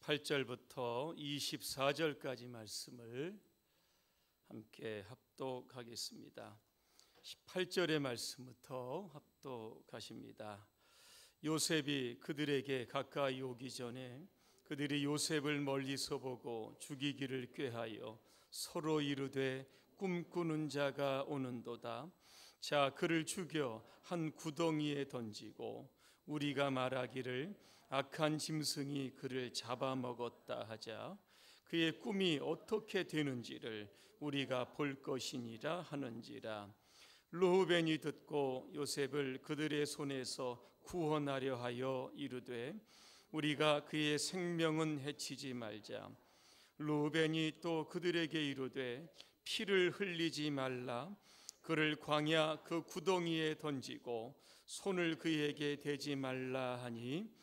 18절부터 24절까지 말씀을 함께 합독하겠습니다. 18절의 말씀부터 합독하십니다. 요셉이 그들에게 가까이 오기 전에 그들이 요셉을 멀리서 보고 죽이기를 꾀하여 서로 이르되 꿈꾸는 자가 오는도다. 자, 그를 죽여 한 구덩이에 던지고 우리가 말하기를 악한 짐승이 그를 잡아먹었다 하자. 그의 꿈이 어떻게 되는지를 우리가 볼 것이니라 하는지라. 르우벤이 듣고 요셉을 그들의 손에서 구원하려 하여 이르되 우리가 그의 생명은 해치지 말자. 르우벤이 또 그들에게 이르되 피를 흘리지 말라. 그를 광야 그 구덩이에 던지고 손을 그에게 대지 말라 하니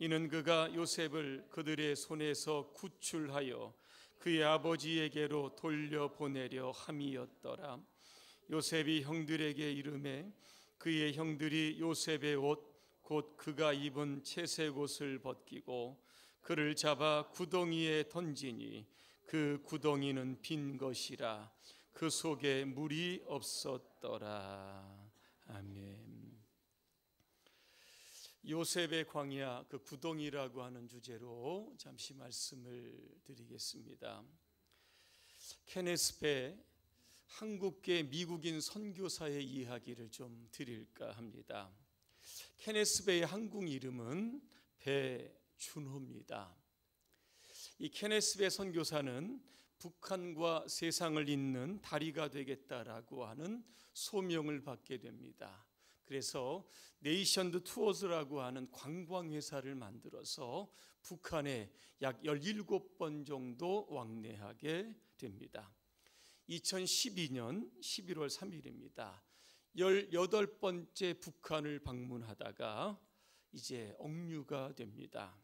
이는 그가 요셉을 그들의 손에서 구출하여 그의 아버지에게로 돌려보내려 함이었더라. 요셉이 형들에게 이르매 그의 형들이 요셉의 옷 곧 그가 입은 채색 옷을 벗기고 그를 잡아 구덩이에 던지니 그 구덩이는 빈 것이라. 그 속에 물이 없었더라. 아멘. 요셉의 광야 그 구덩이라고 하는 주제로 잠시 말씀을 드리겠습니다. 케네스 배 한국계 미국인 선교사의 이야기를 좀 드릴까 합니다. 케네스 배의 한국 이름은 배준호입니다. 이 케네스 배 선교사는 북한과 세상을 잇는 다리가 되겠다라고 하는 소명을 받게 됩니다. 그래서 네이션드 투어즈라고 하는 관광회사를 만들어서 북한에 약 17번 정도 왕래하게 됩니다. 2012년 11월 3일입니다. 18번째 북한을 방문하다가 이제 억류가 됩니다.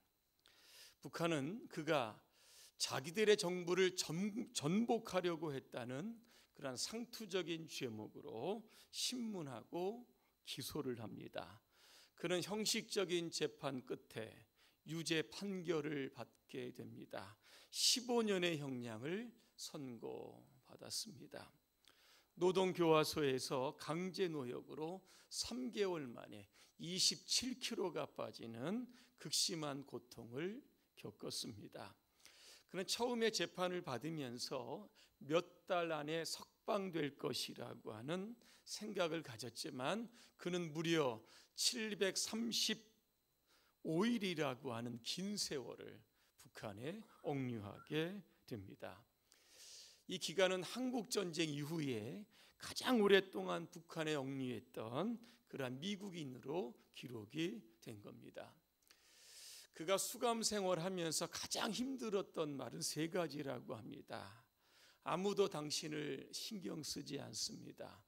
북한은 그가 자기들의 정부를 전복하려고 했다는 그러한 상투적인 죄목으로 신문하고 기소를 합니다. 그는 형식적인 재판 끝에 유죄 판결을 받게 됩니다. 15년의 형량을 선고받았습니다. 노동교화소에서 강제노역으로 3개월 만에 27kg가 빠지는 극심한 고통을 겪었습니다. 그는 처음에 재판을 받으면서 몇 달 안에 석방될 것이라고 하는 생각을 가졌지만 그는 무려 735일이라고 하는 긴 세월을 북한에 억류하게 됩니다. 이 기간은 한국전쟁 이후에 가장 오랫동안 북한에 억류했던 그러한 미국인으로 기록이 된 겁니다. 그가 수감 생활하면서 가장 힘들었던 말은 3가지라고 합니다. 아무도 당신을 신경 쓰지 않습니다.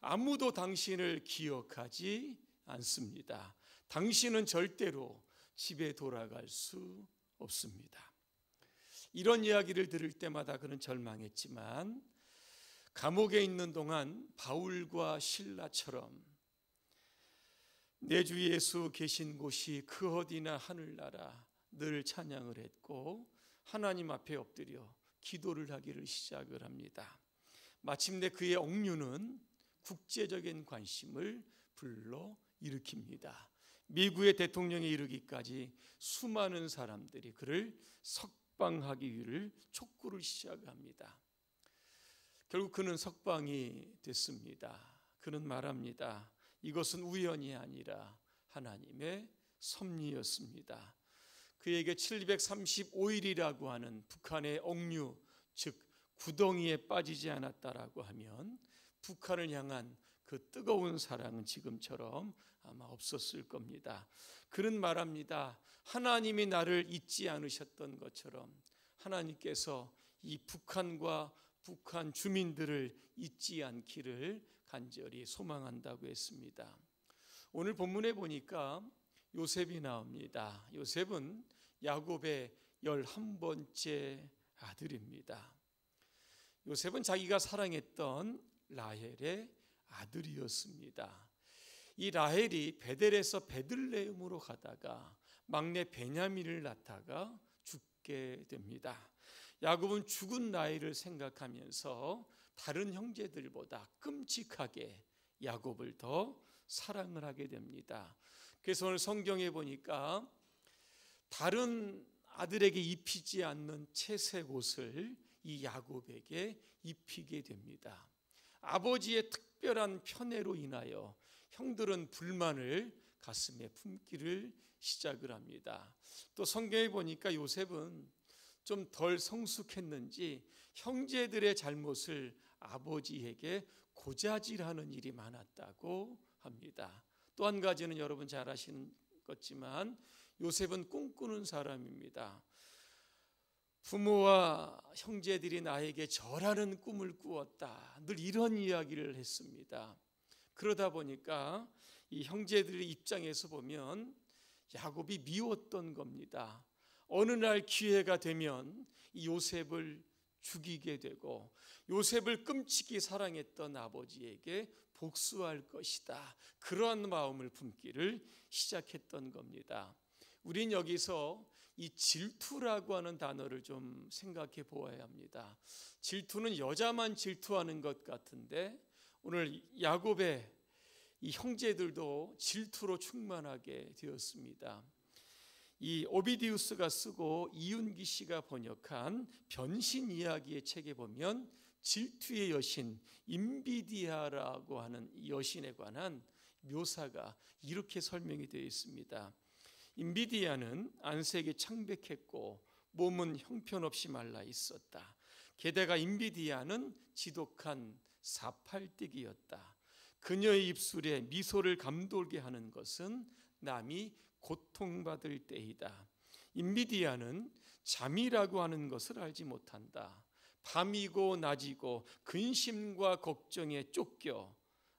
아무도 당신을 기억하지 않습니다. 당신은 절대로 집에 돌아갈 수 없습니다. 이런 이야기를 들을 때마다 그는 절망했지만 감옥에 있는 동안 바울과 실라처럼 내 주 예수 계신 곳이 그 어디나 하늘나라 늘 찬양을 했고 하나님 앞에 엎드려 기도를 하기를 시작을 합니다. 마침내 그의 억류는 국제적인 관심을 불러일으킵니다. 미국의 대통령에 이르기까지 수많은 사람들이 그를 석방하기 위를 촉구를 시작합니다. 결국 그는 석방이 됐습니다. 그는 말합니다. 이것은 우연이 아니라 하나님의 섭리였습니다. 그에게 735일이라고 하는 북한의 억류, 즉 구덩이에 빠지지 않았다라고 하면 북한을 향한 그 뜨거운 사랑은 지금처럼 아마 없었을 겁니다. 그는 말합니다. 하나님이 나를 잊지 않으셨던 것처럼 하나님께서 이 북한과 북한 주민들을 잊지 않기를 간절히 소망한다고 했습니다. 오늘 본문에 보니까 요셉이 나옵니다. 요셉은 야곱의 11번째 아들입니다. 요셉은 자기가 사랑했던 라헬의 아들이었습니다. 이 라헬이 베델에서 베들레헴으로 가다가 막내 베냐민을 낳다가 죽게 얻게 됩니다. 야곱은 죽은 나이를 생각하면서 다른 형제들보다 끔찍하게 야곱을 더 사랑을 하게 됩니다. 그래서 오늘 성경에 보니까 다른 아들에게 입히지 않는 채색 옷을 이 야곱에게 입히게 됩니다. 아버지의 특별한 편애로 인하여 형들은 불만을 가슴에 품기를 시작을 합니다. 또 성경에 보니까 요셉은 좀 덜 성숙했는지 형제들의 잘못을 아버지에게 고자질하는 일이 많았다고 합니다. 또 한 가지는 여러분 잘 아시는 것지만 요셉은 꿈꾸는 사람입니다. 부모와 형제들이 나에게 절하는 꿈을 꾸었다, 늘 이런 이야기를 했습니다. 그러다 보니까 이 형제들의 입장에서 보면 야곱이 미웠던 겁니다. 어느 날 기회가 되면 이 요셉을 죽이게 되고 요셉을 끔찍이 사랑했던 아버지에게 복수할 것이다, 그러한 마음을 품기를 시작했던 겁니다. 우린 여기서 이 질투라고 하는 단어를 좀 생각해 보아야 합니다. 질투는 여자만 질투하는 것 같은데 오늘 야곱의 이 형제들도 질투로 충만하게 되었습니다. 이 오비디우스가 쓰고 이윤기 씨가 번역한 변신 이야기의 책에 보면 질투의 여신 인비디아라고 하는 이 여신에 관한 묘사가 이렇게 설명이 되어 있습니다. 인비디아는 안색이 창백했고 몸은 형편없이 말라 있었다. 게다가 인비디아는 지독한 사팔뜨기였다. 그녀의 입술에 미소를 감돌게 하는 것은 남이 고통받을 때이다. 인비디아는 잠이라고 하는 것을 알지 못한다. 밤이고 낮이고 근심과 걱정에 쫓겨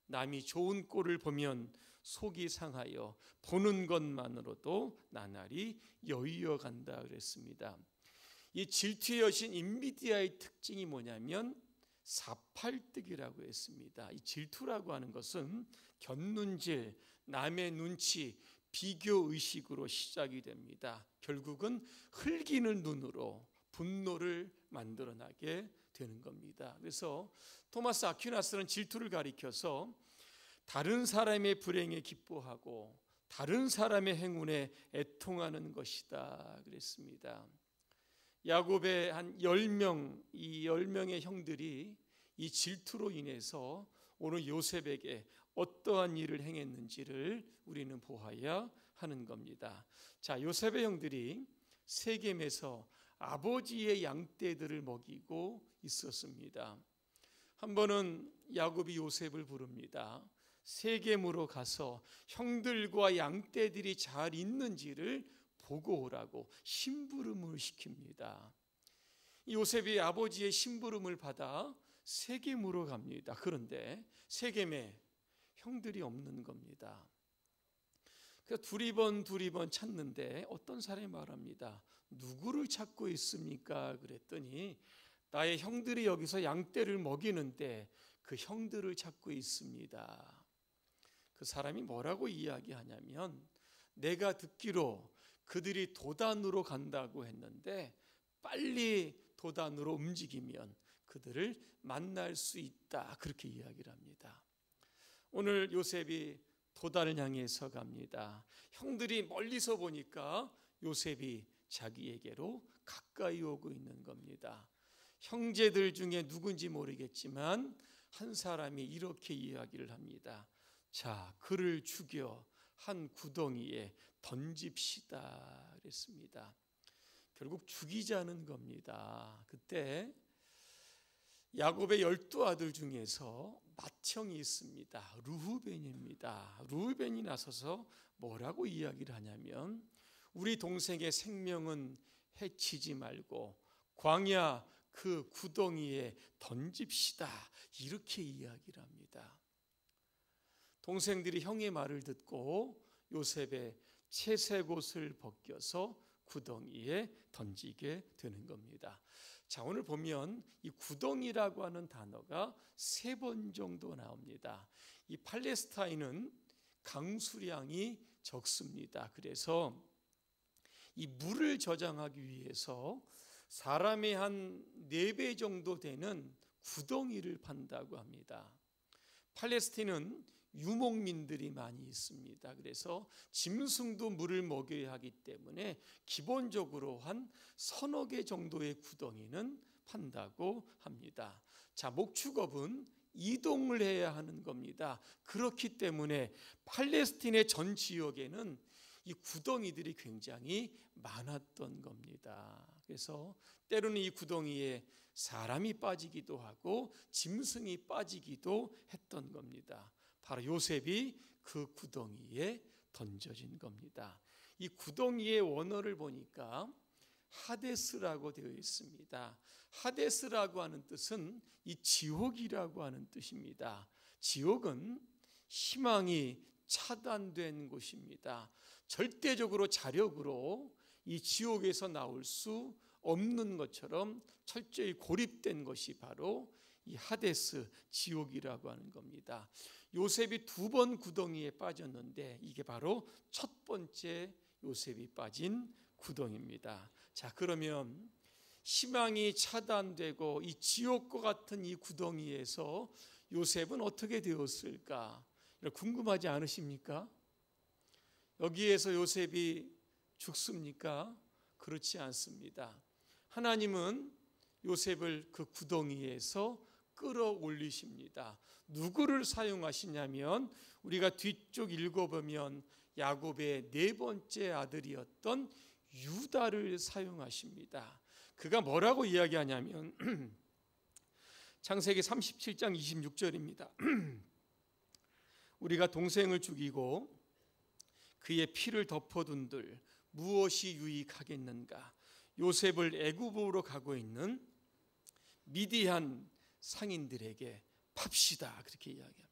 남이 좋은 꼴을 보면 속이 상하여 보는 것만으로도 나날이 여의어 간다 그랬습니다. 이 질투의 여신 인비디아의 특징이 뭐냐면 사팔뜨기라고 했습니다. 이 질투라고 하는 것은 곁눈질, 남의 눈치, 비교 의식으로 시작이 됩니다. 결국은 흘기는 눈으로 분노를 만들어나게 되는 겁니다. 그래서 토마스 아퀴나스는 질투를 가리켜서 다른 사람의 불행에 기뻐하고 다른 사람의 행운에 애통하는 것이다 그랬습니다. 야곱의 한 10명, 이 10명의 형들이 이 질투로 인해서 오늘 요셉에게 어떠한 일을 행했는지를 우리는 보아야 하는 겁니다. 자, 요셉의 형들이 세겜에서 아버지의 양떼들을 먹이고 있었습니다. 한 번은 야곱이 요셉을 부릅니다. 세겜으로 가서 형들과 양떼들이 잘 있는지를 보고 오라고 심부름을 시킵니다. 요셉이 아버지의 심부름을 받아 세겜으로 갑니다. 그런데 세겜에 형들이 없는 겁니다. 그래서 두리번 찾는데 어떤 사람이 말합니다. 누구를 찾고 있습니까? 그랬더니 나의 형들이 여기서 양떼를 먹이는데 그 형들을 찾고 있습니다. 그 사람이 뭐라고 이야기하냐면 내가 듣기로 그들이 도단으로 간다고 했는데 빨리 도단으로 움직이면 그들을 만날 수 있다, 그렇게 이야기를 합니다. 오늘 요셉이 도단을 향해서 갑니다. 형들이 멀리서 보니까 요셉이 자기에게로 가까이 오고 있는 겁니다. 형제들 중에 누군지 모르겠지만 한 사람이 이렇게 이야기를 합니다. 자, 그를 죽여 한 구덩이에 던집시다 그랬습니다. 결국 죽이자는 겁니다. 그때 야곱의 12아들 중에서 맏형이 있습니다. 르우벤입니다. 르우벤이 나서서 뭐라고 이야기를 하냐면 우리 동생의 생명은 해치지 말고 광야 그 구덩이에 던집시다, 이렇게 이야기를 합니다. 동생들이 형의 말을 듣고 요셉의 채색 옷을 벗겨서 구덩이에 던지게 되는 겁니다. 자, 오늘 보면 이 구덩이라고 하는 단어가 3번 정도 나옵니다. 이 팔레스타인은 강수량이 적습니다. 그래서 이 물을 저장하기 위해서 사람의 한 4배 정도 되는 구덩이를 판다고 합니다. 팔레스틴은 유목민들이 많이 있습니다. 그래서 짐승도 물을 먹여야 하기 때문에 기본적으로 한 서너 개 정도의 구덩이는 판다고 합니다. 자, 목축업은 이동을 해야 하는 겁니다. 그렇기 때문에 팔레스틴의 전 지역에는 이 구덩이들이 굉장히 많았던 겁니다. 그래서 때로는 이 구덩이에 사람이 빠지기도 하고 짐승이 빠지기도 했던 겁니다. 바로 요셉이 그 구덩이에 던져진 겁니다. 이 구덩이의 원어를 보니까 하데스라고 되어 있습니다. 하데스라고 하는 뜻은 이 지옥이라고 하는 뜻입니다. 지옥은 희망이 차단된 곳입니다. 절대적으로 자력으로 이 지옥에서 나올 수 없는 것처럼 철저히 고립된 것이 바로 이 하데스, 지옥이라고 하는 겁니다. 요셉이 2번 구덩이에 빠졌는데 이게 바로 첫 번째 요셉이 빠진 구덩이입니다. 자, 그러면 희망이 차단되고 이 지옥과 같은 이 구덩이에서 요셉은 어떻게 되었을까? 궁금하지 않으십니까? 여기에서 요셉이 죽습니까? 그렇지 않습니다. 하나님은 요셉을 그 구덩이에서 끌어올리십니다. 누구를 사용하시냐면 우리가 뒤쪽 읽어보면 야곱의 4번째 아들이었던 유다를 사용하십니다. 그가 뭐라고 이야기하냐면 창세기 37장 26절입니다. 우리가 동생을 죽이고 그의 피를 덮어둔들 무엇이 유익하겠는가? 요셉을 애굽으로 가고 있는 미디안 상인들에게 팝시다, 그렇게 이야기합니다.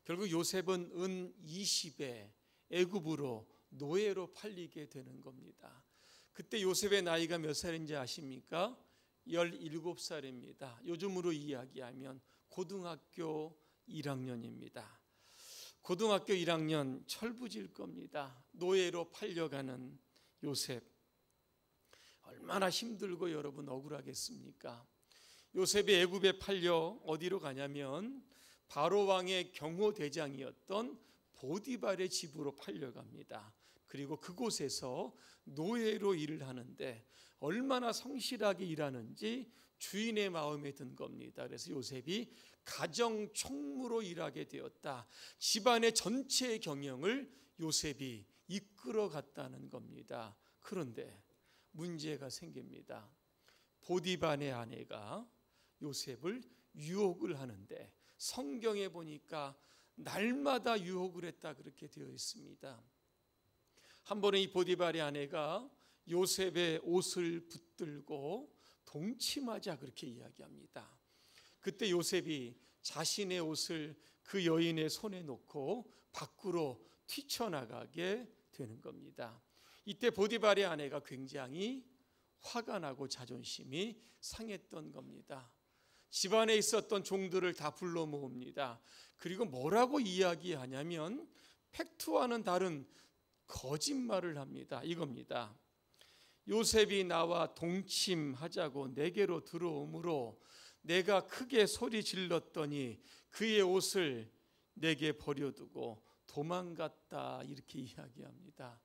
결국 요셉은 은 20에 애굽으로 노예로 팔리게 되는 겁니다. 그때 요셉의 나이가 몇 살인지 아십니까? 17살입니다. 요즘으로 이야기하면 고등학교 1학년입니다. 고등학교 1학년 철부질 겁니다. 노예로 팔려가는 요셉. 얼마나 힘들고 여러분 억울하겠습니까? 요셉이 애굽에 팔려 어디로 가냐면 바로 왕의 경호대장이었던 보디발의 집으로 팔려갑니다. 그리고 그곳에서 노예로 일을 하는데 얼마나 성실하게 일하는지 주인의 마음에 든 겁니다. 그래서 요셉이 가정 총무로 일하게 되었다. 집안의 전체의 경영을 요셉이 이끌어 갔다는 겁니다. 그런데 문제가 생깁니다. 보디발의 아내가 요셉을 유혹을 하는데 성경에 보니까 날마다 유혹을 했다 그렇게 되어 있습니다. 한 번은 이 보디발의 아내가 요셉의 옷을 붙들고 동침하자 그렇게 이야기합니다. 그때 요셉이 자신의 옷을 그 여인의 손에 놓고 밖으로 뛰쳐나가게 되는 겁니다. 이때 보디발의 아내가 굉장히 화가 나고 자존심이 상했던 겁니다. 집안에 있었던 종들을 다 불러 모읍니다. 그리고 뭐라고 이야기하냐면 팩트와는 다른 거짓말을 합니다. 이겁니다. 요셉이 나와 동침하자고 내게로 들어오므로 내가 크게 소리 질렀더니 그의 옷을 내게 버려두고 도망갔다 이렇게 이야기합니다.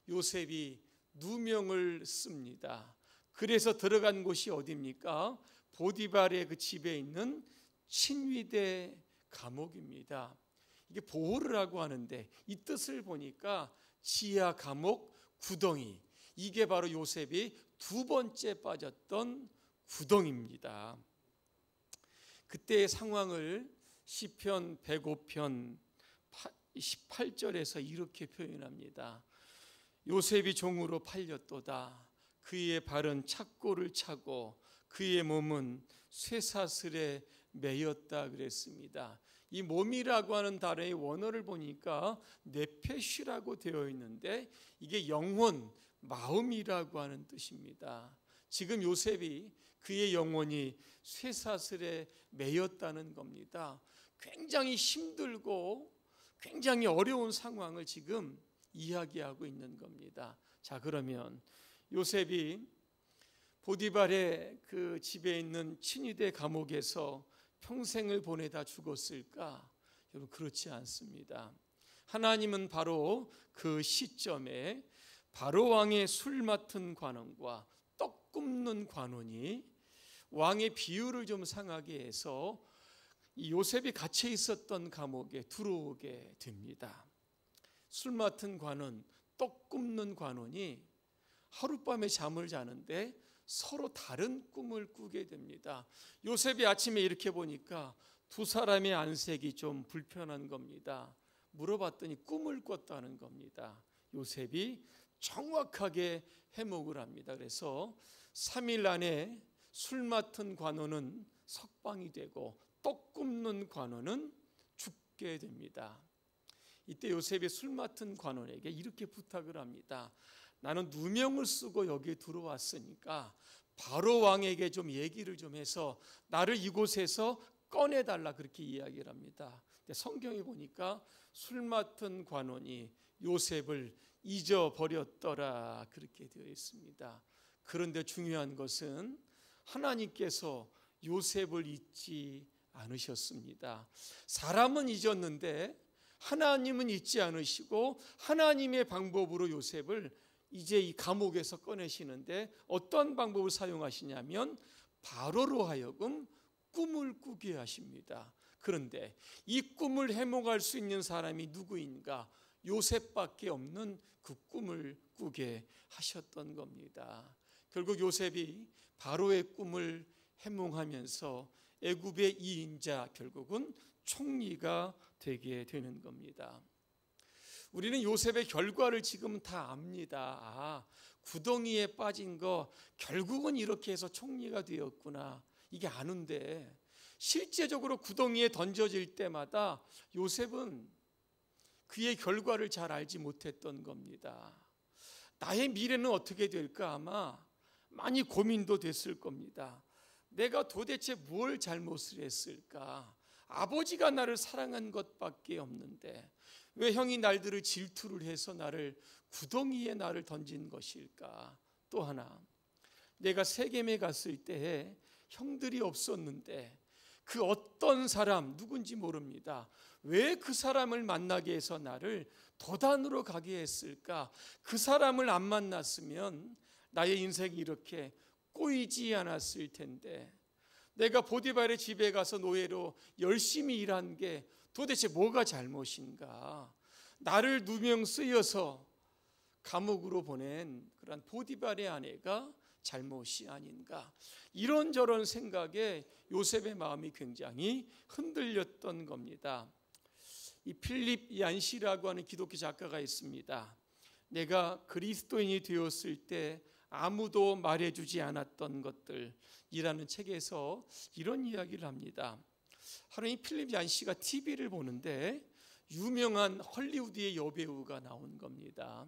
요셉이 누명을 씁니다. 그래서 들어간 곳이 어디입니까? 보디발의 그 집에 있는 친위대 감옥입니다. 이게 보호를 하고 하는데 이 뜻을 보니까 지하 감옥 구덩이, 이게 바로 요셉이 2번째 빠졌던 구덩이입니다. 그때의 상황을 시편 105편 18절에서 이렇게 표현합니다. 요셉이 종으로 팔렸도다. 그의 발은 착고를 차고 그의 몸은 쇠사슬에 매였다 그랬습니다. 이 몸이라고 하는 단어의 원어를 보니까 네페시라고 되어 있는데 이게 영혼, 마음이라고 하는 뜻입니다. 지금 요셉이 그의 영혼이 쇠사슬에 매였다는 겁니다. 굉장히 힘들고 굉장히 어려운 상황을 지금 이야기하고 있는 겁니다. 자, 그러면 요셉이 보디발의 그 집에 있는 친위대 감옥에서 평생을 보내다 죽었을까? 여러분, 그렇지 않습니다. 하나님은 바로 그 시점에 바로 왕의 술 맡은 관원과 떡 굽는 관원이 왕의 비유를 좀 상하게 해서 이 요셉이 갇혀 있었던 감옥에 들어오게 됩니다. 술 맡은 관원, 떡 굽는 관원이 하룻밤에 잠을 자는데 서로 다른 꿈을 꾸게 됩니다. 요셉이 아침에 이렇게 보니까 두 사람의 안색이 좀 불편한 겁니다. 물어봤더니 꿈을 꿨다는 겁니다. 요셉이 정확하게 해목을 합니다. 그래서 3일 안에 술 맡은 관원은 석방이 되고 떡 굽는 관원은 죽게 됩니다. 이때 요셉이 술 맡은 관원에게 이렇게 부탁을 합니다. 나는 누명을 쓰고 여기에 들어왔으니까 바로 왕에게 좀 얘기를 좀 해서 나를 이곳에서 꺼내달라, 그렇게 이야기를 합니다. 근데 성경에 보니까 술 맡은 관원이 요셉을 잊어버렸더라, 그렇게 되어 있습니다. 그런데 중요한 것은 하나님께서 요셉을 잊지 않으셨습니다. 사람은 잊었는데 하나님은 잊지 않으시고 하나님의 방법으로 요셉을 이제 이 감옥에서 꺼내시는데 어떤 방법을 사용하시냐면 바로로 하여금 꿈을 꾸게 하십니다. 그런데 이 꿈을 해몽할 수 있는 사람이 누구인가? 요셉밖에 없는 그 꿈을 꾸게 하셨던 겁니다. 결국 요셉이 바로의 꿈을 해몽하면서 애굽의 2인자, 결국은 총리가 되게 되는 겁니다. 우리는 요셉의 결과를 지금 다 압니다. 구덩이에 빠진 거 결국은 이렇게 해서 총리가 되었구나, 이게 아는데 실제적으로 구덩이에 던져질 때마다 요셉은 그의 결과를 잘 알지 못했던 겁니다. 나의 미래는 어떻게 될까 아마 많이 고민도 됐을 겁니다. 내가 도대체 뭘 잘못을 했을까? 아버지가 나를 사랑한 것밖에 없는데 왜 형이 날들을 질투를 해서 구덩이에 나를 던진 것일까? 또 하나, 내가 세겜에 갔을 때에 형들이 없었는데 그 어떤 사람, 누군지 모릅니다. 왜 그 사람을 만나게 해서 나를 도단으로 가게 했을까? 그 사람을 안 만났으면 나의 인생이 이렇게 꼬이지 않았을 텐데, 내가 보디발의 집에 가서 노예로 열심히 일한 게 도대체 뭐가 잘못인가? 나를 누명 쓰여서 감옥으로 보낸 그런 보디발의 아내가 잘못이 아닌가? 이런저런 생각에 요셉의 마음이 굉장히 흔들렸던 겁니다. 이 필립 얀시라고 하는 기독교 작가가 있습니다. 내가 그리스도인이 되었을 때 아무도 말해주지 않았던 것들이라는 책에서 이런 이야기를 합니다. 하루 이 필립 얀시가 TV를 보는데 유명한 헐리우드의 여배우가 나온 겁니다.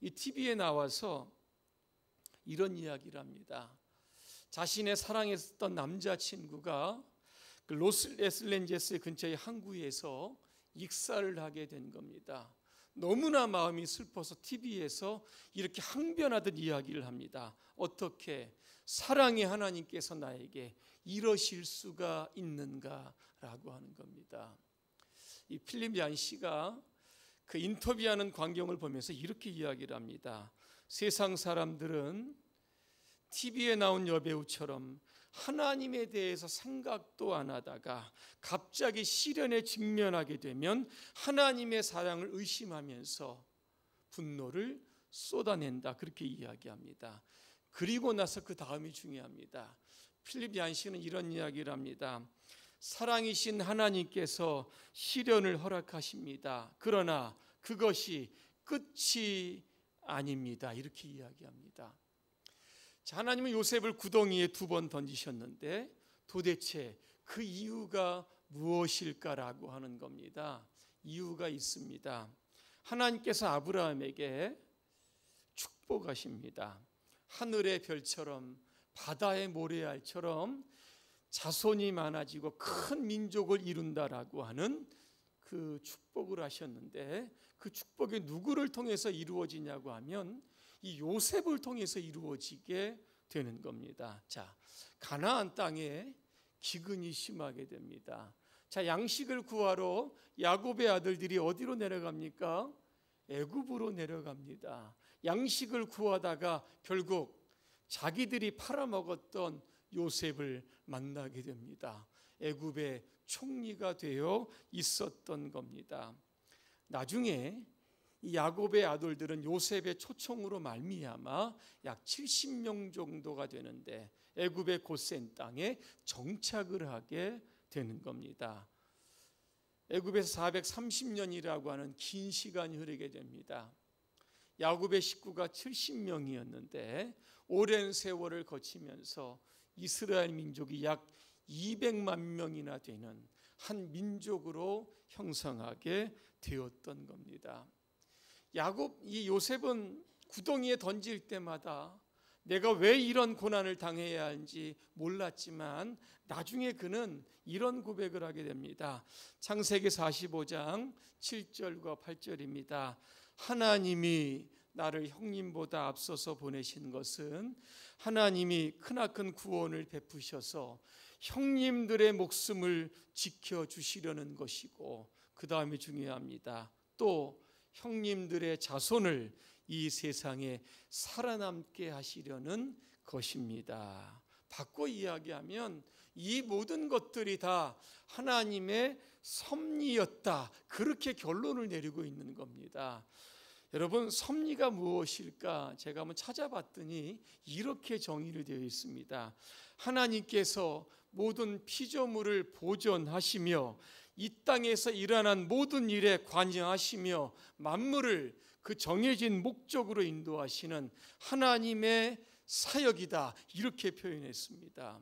이 TV에 나와서 이런 이야기를 합니다. 자신의 사랑했던 남자친구가 그 로스앤젤레스 근처의 항구에서 익사를 하게 된 겁니다. 너무나 마음이 슬퍼서 TV에서 이렇게 항변하듯 이야기를 합니다. 어떻게 사랑의 하나님께서 나에게 이러실 수가 있는가라고 하는 겁니다. 이 필립 얀시가 그 인터뷰하는 광경을 보면서 이렇게 이야기를 합니다. 세상 사람들은 TV에 나온 여배우처럼 하나님에 대해서 생각도 안 하다가 갑자기 시련에 직면하게 되면 하나님의 사랑을 의심하면서 분노를 쏟아낸다, 그렇게 이야기합니다. 그리고 나서 그 다음이 중요합니다. 필립 얀시는 이런 이야기를 합니다. 사랑이신 하나님께서 시련을 허락하십니다. 그러나 그것이 끝이 아닙니다. 이렇게 이야기합니다. 하나님은 요셉을 구덩이에 2번 던지셨는데 도대체 그 이유가 무엇일까라고 하는 겁니다. 이유가 있습니다. 하나님께서 아브라함에게 축복하십니다. 하늘의 별처럼 바다의 모래알처럼 자손이 많아지고 큰 민족을 이룬다라고 하는 그 축복을 하셨는데 그 축복이 누구를 통해서 이루어지냐고 하면 이 요셉을 통해서 이루어지게 되는 겁니다. 자, 가나안 땅에 기근이 심하게 됩니다. 자, 양식을 구하러 야곱의 아들들이 어디로 내려갑니까? 애굽으로 내려갑니다. 양식을 구하다가 결국 자기들이 팔아먹었던 요셉을 만나게 됩니다. 애굽의 총리가 되어 있었던 겁니다. 나중에 이 야곱의 아들들은 요셉의 초청으로 말미암아 약 70명 정도가 되는데 애굽의 고센 땅에 정착을 하게 되는 겁니다. 애굽에서 430년이라고 하는 긴 시간이 흐르게 됩니다. 야곱의 식구가 70명이었는데 오랜 세월을 거치면서 이스라엘 민족이 약 200만 명이나 되는 한 민족으로 형성하게 되었던 겁니다. 이 요셉은 구덩이에 던질 때마다 내가 왜 이런 고난을 당해야 하는지 몰랐지만 나중에 그는 이런 고백을 하게 됩니다. 창세기 45장 7절과 8절입니다. 하나님이 나를 형님보다 앞서서 보내신 것은 하나님이 크나큰 구원을 베푸셔서 형님들의 목숨을 지켜주시려는 것이고, 그 다음에 중요합니다. 또 형님들의 자손을 이 세상에 살아남게 하시려는 것입니다. 바꿔 이야기하면 이 모든 것들이 다 하나님의 섭리였다, 그렇게 결론을 내리고 있는 겁니다. 여러분, 섭리가 무엇일까? 제가 한번 찾아봤더니 이렇게 정의를 되어 있습니다. 하나님께서 모든 피조물을 보존하시며 이 땅에서 일어난 모든 일에 관여하시며 만물을 그 정해진 목적으로 인도하시는 하나님의 사역이다, 이렇게 표현했습니다.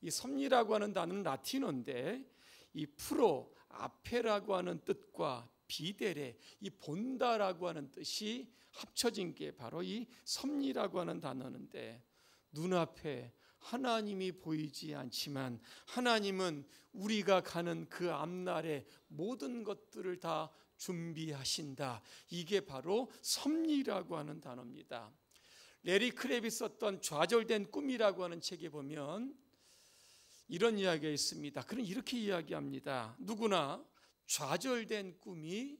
이 섭리라고 하는 단어는 라틴어인데 이 프로, 앞에라고 하는 뜻과 비데레, 이 본다라고 하는 뜻이 합쳐진 게 바로 이 섭리라고 하는 단어인데, 눈앞에 하나님이 보이지 않지만 하나님은 우리가 가는 그 앞날에 모든 것들을 다 준비하신다. 이게 바로 섭리라고 하는 단어입니다. 레리 크랩이 썼던 좌절된 꿈이라고 하는 책에 보면 이런 이야기가 있습니다. 그는 이렇게 이야기합니다. 누구나 좌절된 꿈이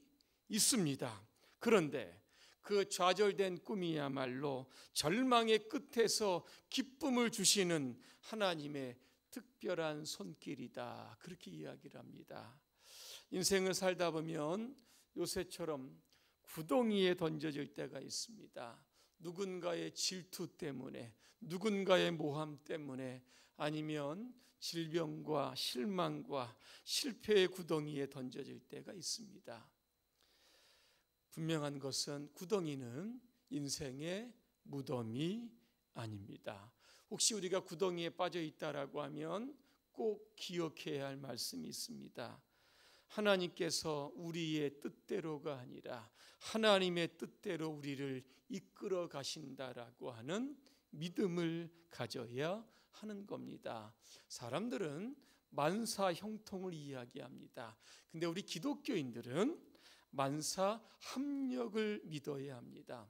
있습니다. 그런데 그 좌절된 꿈이야말로 절망의 끝에서 기쁨을 주시는 하나님의 특별한 손길이다, 그렇게 이야기를 합니다. 인생을 살다 보면 요새처럼 구덩이에 던져질 때가 있습니다. 누군가의 질투 때문에, 누군가의 모함 때문에, 아니면 질병과 실망과 실패의 구덩이에 던져질 때가 있습니다. 분명한 것은 구덩이는 인생의 무덤이 아닙니다. 혹시 우리가 구덩이에 빠져 있다라고 하면 꼭 기억해야 할 말씀이 있습니다. 하나님께서 우리의 뜻대로가 아니라 하나님의 뜻대로 우리를 이끌어 가신다라고 하는 믿음을 가져야 하는 겁니다. 사람들은 만사 형통을 이야기합니다. 근데 우리 기독교인들은 만사 합력을 믿어야 합니다.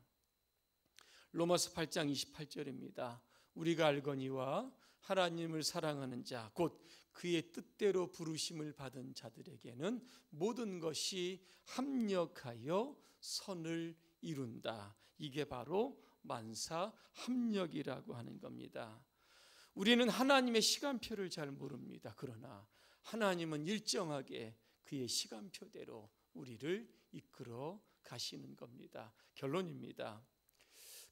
로마서 8장 28절입니다. 우리가 알거니와 하나님을 사랑하는 자, 곧 그의 뜻대로 부르심을 받은 자들에게는 모든 것이 합력하여 선을 이룬다. 이게 바로 만사 합력이라고 하는 겁니다. 우리는 하나님의 시간표를 잘 모릅니다. 그러나 하나님은 일정하게 그의 시간표대로 우리를 이끌어 가시는 겁니다. 결론입니다.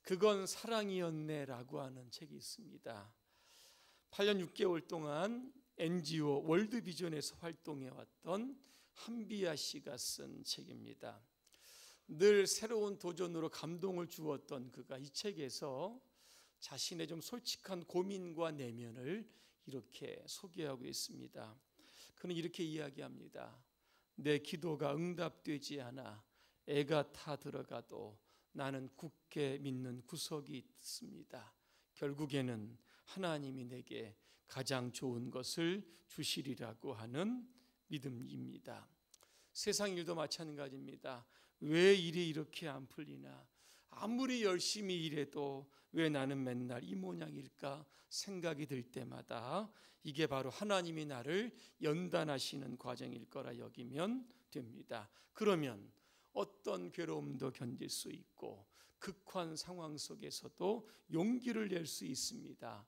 그건 사랑이었네라고 하는 책이 있습니다. 8년 6개월 동안 NGO 월드비전에서 활동해왔던 한비아 씨가 쓴 책입니다. 늘 새로운 도전으로 감동을 주었던 그가 이 책에서 자신의 좀 솔직한 고민과 내면을 이렇게 소개하고 있습니다. 그는 이렇게 이야기합니다. 내 기도가 응답되지 않아 애가 타 들어가도 나는 굳게 믿는 구석이 있습니다. 결국에는 하나님이 내게 가장 좋은 것을 주시리라고 하는 믿음입니다. 세상 일도 마찬가지입니다. 왜 일이 이렇게 안 풀리나? 아무리 열심히 일해도 왜 나는 맨날 이 모양일까 생각이 들 때마다 이게 바로 하나님이 나를 연단하시는 과정일 거라 여기면 됩니다. 그러면 어떤 괴로움도 견딜 수 있고 극한 상황 속에서도 용기를 낼 수 있습니다.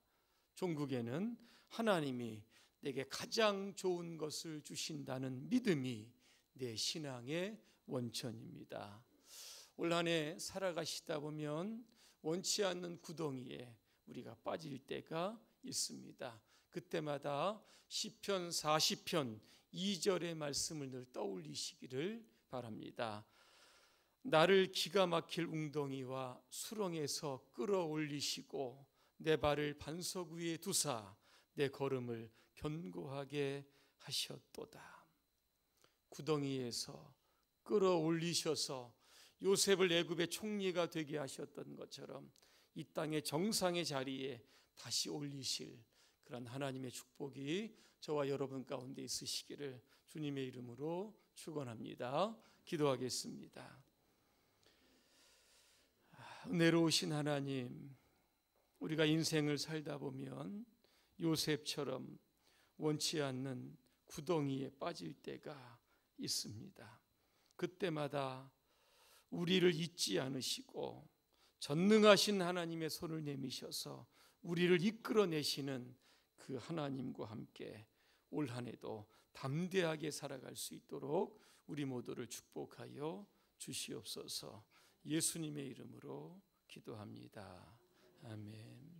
종국에는 하나님이 내게 가장 좋은 것을 주신다는 믿음이 내 신앙의 원천입니다. 올 한 해 살아가시다 보면 원치 않는 구덩이에 우리가 빠질 때가 있습니다. 그때마다 시편 40편 2절의 말씀을 늘 떠올리시기를 바랍니다. 나를 기가 막힐 웅덩이와 수렁에서 끌어올리시고 내 발을 반석 위에 두사 내 걸음을 견고하게 하셨도다. 구덩이에서 끌어올리셔서 요셉을 애굽의 총리가 되게 하셨던 것처럼 이 땅의 정상의 자리에 다시 올리실 그런 하나님의 축복이 저와 여러분 가운데 있으시기를 주님의 이름으로 축원합니다. 기도하겠습니다. 은혜로우신 하나님, 우리가 인생을 살다 보면 요셉처럼 원치 않는 구덩이에 빠질 때가 있습니다. 그때마다 우리를 잊지 않으시고 전능하신 하나님의 손을 내미셔서 우리를 이끌어내시는 그 하나님과 함께 올 한 해도 담대하게 살아갈 수 있도록 우리 모두를 축복하여 주시옵소서. 예수님의 이름으로 기도합니다. 아멘.